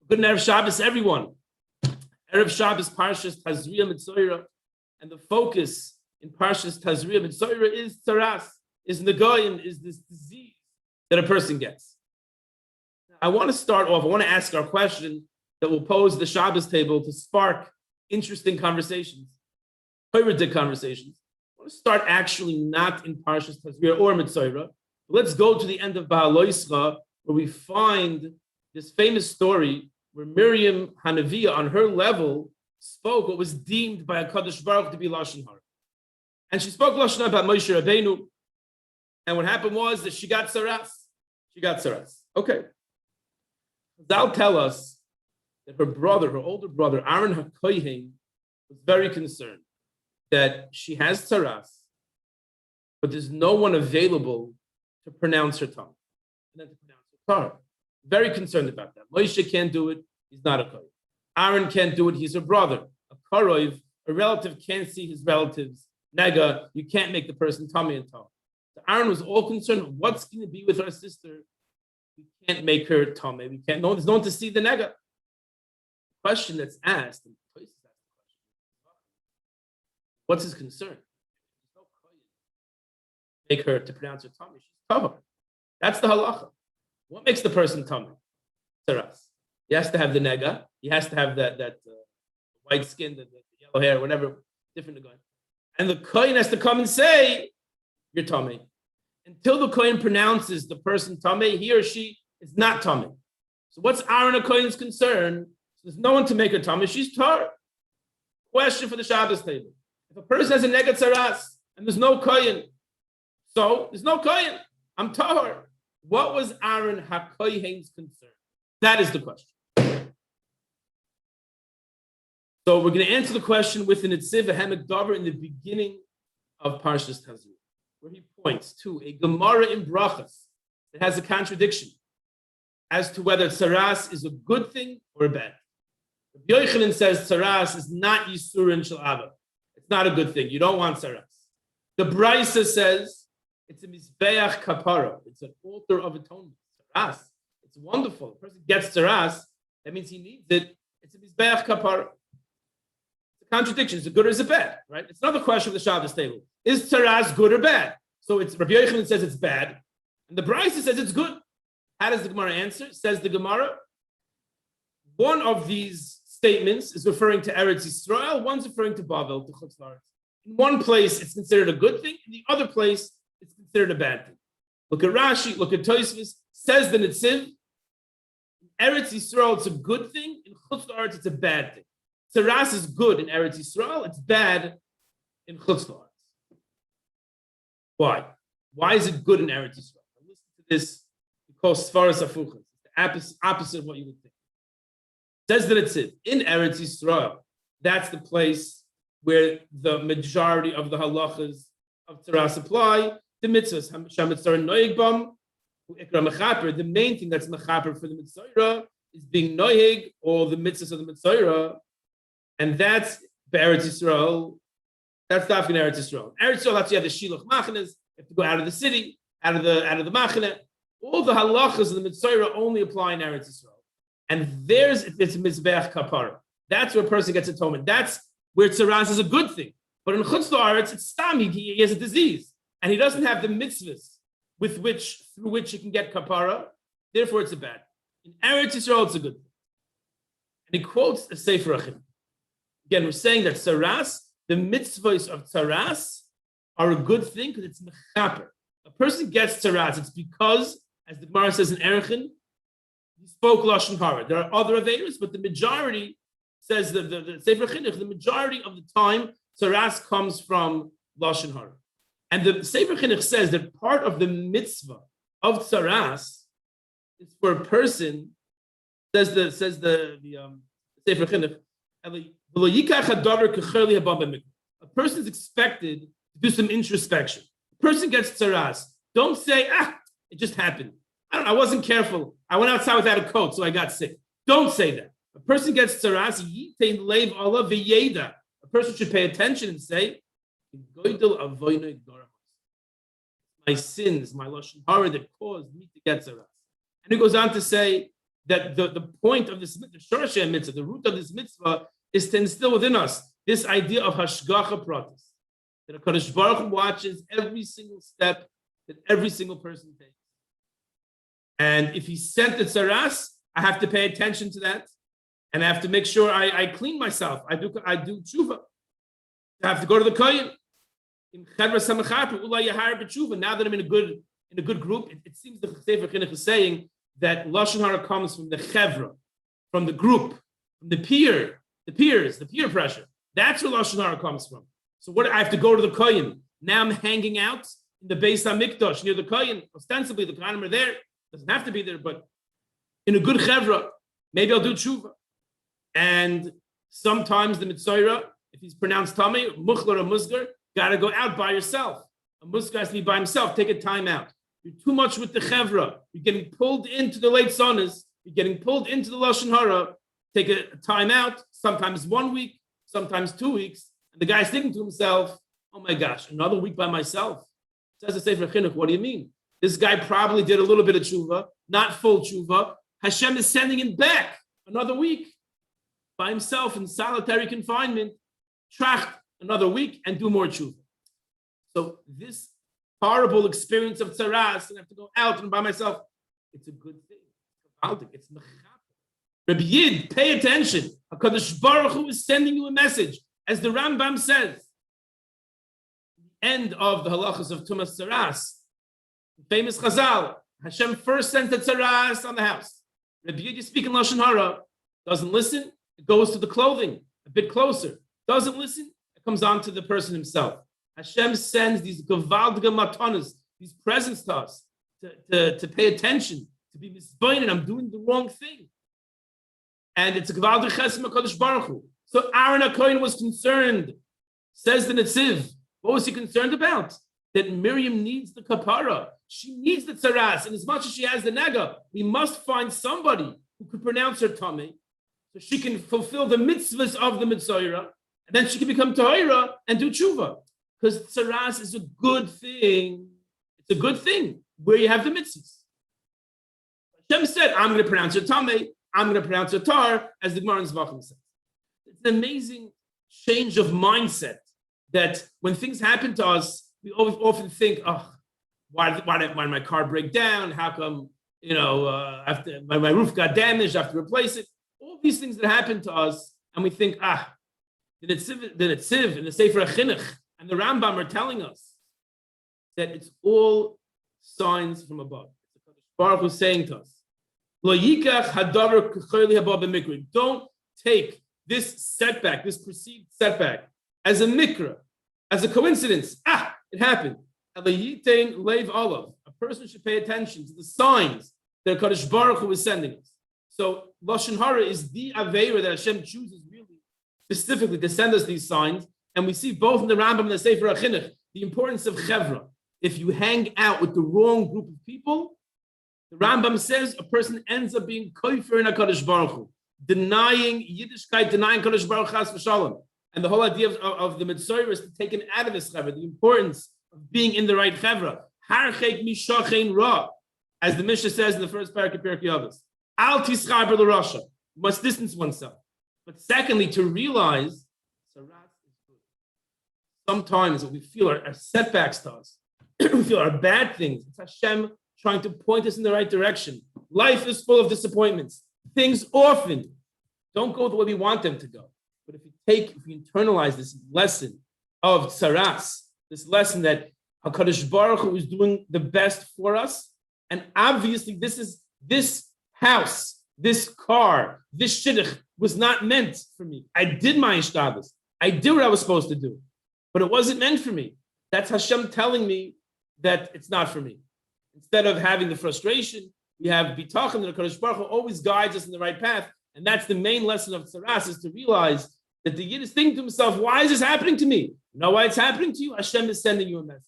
Good Erev Shabbos, everyone. Erev Shabbos, Parshas, Tazria, Metzora, and the focus in Parshas, Tazria, Metzora is Tzaraas, is Nagoyim, is this disease that a person gets. I want to start off, I want to ask our question that will pose the Shabbos table to spark interesting conversations, Torah conversations. I want to start actually not in Parshas, Tazria, or Metzora. Let's go to the end of Baal Loischa, where we find this famous story where Miriam Hanaviah, on her level, spoke what was deemed by HaKadosh Baruch Hu to be Lashon Hara. And she spoke Lashon Hara about Moshe Rabbeinu. And what happened was that she got Tzaraas. Okay. They'll tell us that her brother, her older brother, Aaron HaKohen, was very concerned that she has Tzaraas, but there's no one available to pronounce her tongue and then to pronounce her Torah. Very concerned about that. Moshe can't do it. He's not a Kohen. Aaron can't do it. He's her brother. A Karoiv, a relative can't see his relatives. Nega, you can't make the person tummy and tongue. So Aaron was all concerned, what's going to be with our sister? We can't make her tummy. We can't. No, there's no one to see the nega. The question that's asked, and what's his concern? There's no Kohen. Make her to pronounce her tummy. She's covered. That's the halacha. What makes the person tummy? Tzaraas. He has to have the nega. He has to have that white skin, the yellow hair, whatever, different going. And the kohen has to come and say, you're tummy. Until the kohen pronounces the person tummy, he or she is not tummy. So what's Aaron a kohen's concern? There's no one to make her tummy. She's tar. Question for the Shabbos table. If a person has a nega tzaraas and there's no kohen, so there's no kohen. I'm tar. What was Aaron HaKohen's concern? That is the question. So we're going to answer the question with an Itziv, a Hamek Dover, in the beginning of Parshas Tazria, where he points to a Gemara in Brachas that has a contradiction as to whether Tzaraas is a good thing or a bad thing. Rabbi Yochanan says Tzaraas is not Yisurin Shel Ava. It's not a good thing. You don't want Tzaraas. The Brisa says it's a Mizbeach Kapara. It's an altar of atonement. Tzaraas. It's wonderful. A person gets Tzaraas, that means he needs it. It's a Mizbeach Kapara. It's a contradiction. Is it good or is it bad? Right? It's not the question of the Shabbos table. Is Tzaraas good or bad? So it's Rabbi Yochanan says it's bad, and the Brisa says it's good. How does the Gemara answer? Says the Gemara, one of these statements is referring to Eretz Yisrael, one's referring to Bavel, to Chutz La'aretz. In one place, it's considered a good thing. In the other place, it's considered a bad thing. Look at Rashi, look at Tosfos. Says the Netziv, in Eretz Yisrael, it's a good thing. In Chutz La'aretz, it's a bad thing. Tzaraas is good in Eretz Yisrael. It's bad in Chutz La'aretz. Why? Why is it good in Eretz Yisrael? Listen to this, because Sfaras Afuchas. It's the opposite of what you would think. Says the Netziv, in Eretz Yisrael, that's the place where the majority of the halachas of Tzaraas apply. The mitzvahs, Metzora noyeg bam, ikra mechaper. The main thing that's mechaper for the Metzora is being noyeg, or the mitzvahs of the Metzora, and that's Eretz Yisrael. That's dafkin Eretz Yisrael. Eretz Yisrael, that's you have the shiluch machanes. You have to go out of the city, out of the machane. All the halachas of the Metzora only apply in Eretz Yisrael, and it's mizbeach kapara. That's where a person gets atonement. That's where Tzaraas is a good thing. But in Chutz La'aretz, it's stam. He has a disease. And he doesn't have the mitzvahs through which he can get kapara. Therefore, it's a bad. In Eretz Yisrael, it's a good thing. And he quotes a Sefer Achim. Again, we're saying that Tzaraas, the mitzvahs of Tzaraas, are a good thing because it's mechaper. A person gets Tzaraas, it's because, as the Gemara says in Erechin, he spoke Lashon Hara. There are other Averos, but the majority, says the Sefer Chinuch, the majority of the time, Tzaraas comes from Lashon Hara. And the Sefer Chinuch says that part of the mitzvah of Tzaraas is for a person, says the Sefer Chinuch, a person is expected to do some introspection. A person gets Tzaraas. Don't say, it just happened. I wasn't careful. I went outside without a coat, so I got sick. Don't say that. A person gets Tzaraas, a person should pay attention and say, my sins, my Lashon Hara that caused me to get Tzaraas. And he goes on to say, that the point of this Shorashei mitzvah, the root of this mitzvah, is to instill within us this idea of hashgacha pratis, that HaKadosh Baruch Hu watches every single step that every single person takes. And if he sent the Tzaraas, I have to pay attention to that, and I have to make sure I clean myself. I do tshuva. I have to go to the kohen. Now that I'm in a good group, it seems the Sefer Chinuch is saying that lashon hara comes from the chevra, from the group, from the peer pressure. That's where lashon hara comes from. So what I have to go to the kohen. Now I'm hanging out in the Beis Hamikdash near the kohen. Ostensibly, the kohanim are there. Doesn't have to be there, but in a good chevra, maybe I'll do tshuva. And sometimes the Metzora, if he's pronounced Tamei, Muchlar or Musgar, got to go out by yourself. A Musgar has to be by himself. Take a time out. You're too much with the chevra. You're getting pulled into the late sonas. You're getting pulled into the lashon hara. Take a time out. Sometimes 1 week, sometimes 2 weeks. And the guy's thinking to himself, "Oh my gosh, another week by myself." Says the Sefer Chinuch, what do you mean? This guy probably did a little bit of tshuva, not full tshuva. Hashem is sending him back another week by himself in solitary confinement. Tracht another week and do more tshuva. So this horrible experience of Tzaraas, and I have to go out and by myself, it's a good thing. It's mechaper. Rabbi Yid, pay attention. HaKadosh Baruch Hu is sending you a message. As the Rambam says, the end of the halachas of Tumas Tzaraas, the famous Chazal, Hashem first sent the Tzaraas on the house. Rabbi Yid, you speak in Lashon Hara, doesn't listen, it goes to the clothing, a bit closer. Doesn't listen, it comes on to the person himself. Hashem sends these gavaldige matanas, these presents to us, to pay attention, to be misbeinen. I'm doing the wrong thing. And it's a gavaldige chesed HaKadosh Baruch Hu. So Aaron HaKohen was concerned, says the Netziv. What was he concerned about? That Miriam needs the kapara. She needs the Tzaraas. And as much as she has the naga, we must find somebody who could pronounce her tummy so she can fulfill the mitzvahs of the Metzora. And then she can become Tahira and do tshuva. Because Tzaraas is a good thing. It's a good thing where you have the mitzvahs. Hashem said, I'm going to pronounce your Tameh, I'm going to pronounce your Tar, as the Gemara in Zvachim says. It's an amazing change of mindset that when things happen to us, we often think, oh, why did my car break down? How come, after my roof got damaged, I have to replace it? All these things that happen to us, and we think, the Netziv and the Sefer Chinuch and the Rambam are telling us that it's all signs from above. Baruch was saying to us, don't take this setback, this perceived setback, as a mikra, as a coincidence. It happened. A person should pay attention to the signs that HaKadosh Baruch Hu is sending us. So Lashon Hara is the Aveira that Hashem chooses really specifically to send us these signs. And we see both in the Rambam and the Sefer HaChinuch the importance of chevra. If you hang out with the wrong group of people, the Rambam says a person ends up being koifer in HaKadosh Baruch Hu, denying Yiddishkeit, denying HaKadosh Baruch Hu chas v'shalom. And the whole idea of the Metzora is to take it out of this chevra, the importance of being in the right chevra. Harchek mishachein ra, as the Mishnah says in the first parak Pirkei Avos. Al tischaber l'rasha, must distance oneself. But secondly, to realize Tzaraas is good. Sometimes what we feel are setbacks to us, we feel are bad things. It's Hashem trying to point us in the right direction. Life is full of disappointments. Things often don't go the way we want them to go. But if we internalize this lesson of Tzaraas, this lesson that HaKadosh Baruch Hu is doing the best for us, and obviously this house, this car, this shidduch was not meant for me. I did my ishtadlus. I did what I was supposed to do, but it wasn't meant for me. That's Hashem telling me that it's not for me. Instead of having the frustration, we have bitachon that HaKadosh Baruch Hu always guides us in the right path, and that's the main lesson of Tzaraas, is to realize that the Yid is thinking to himself, why is this happening to me? You know why it's happening to you? Hashem is sending you a message.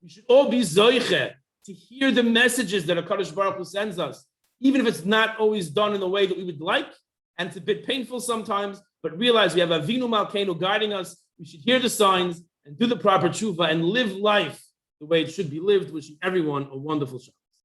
We should all be zoiche to hear the messages that HaKadosh Baruch Hu sends us, even if it's not always done in the way that we would like, and it's a bit painful sometimes, but realize we have Avinu Malkeinu guiding us. We should hear the signs and do the proper tshuva and live life the way it should be lived, wishing everyone a wonderful Shabbat.